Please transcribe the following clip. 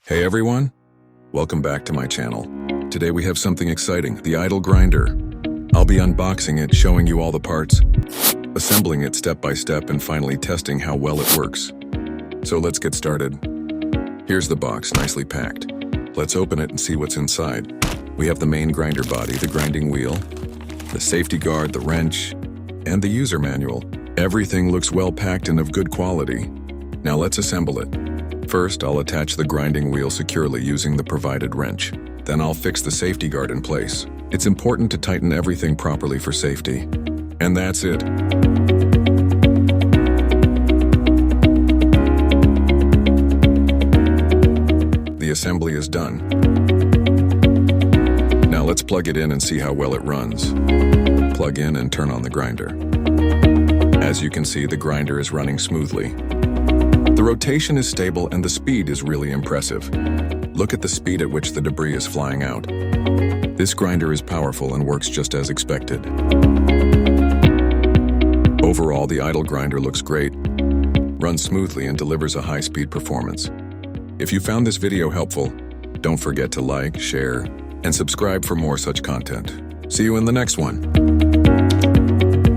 Hey everyone, welcome back to my channel. Today we have something exciting, the idle grinder. I'll be unboxing it, showing you all the parts, assembling it step by step, and finally testing how well it works. So let's get started. Here's the box, nicely packed. Let's open it and see what's inside. We have the main grinder body, the grinding wheel, the safety guard, the wrench, and the user manual. Everything looks well packed and of good quality. Now let's assemble it. First, I'll attach the grinding wheel securely using the provided wrench. Then I'll fix the safety guard in place. It's important to tighten everything properly for safety. And that's it. The assembly is done. Now let's plug it in and see how well it runs. Plug in and turn on the grinder. As you can see, the grinder is running smoothly. The rotation is stable and the speed is really impressive. Look at the speed at which the debris is flying out. This grinder is powerful and works just as expected. Overall, the idle grinder looks great, runs smoothly, and delivers a high-speed performance. If you found this video helpful, don't forget to like, share, and subscribe for more such content. See you in the next one.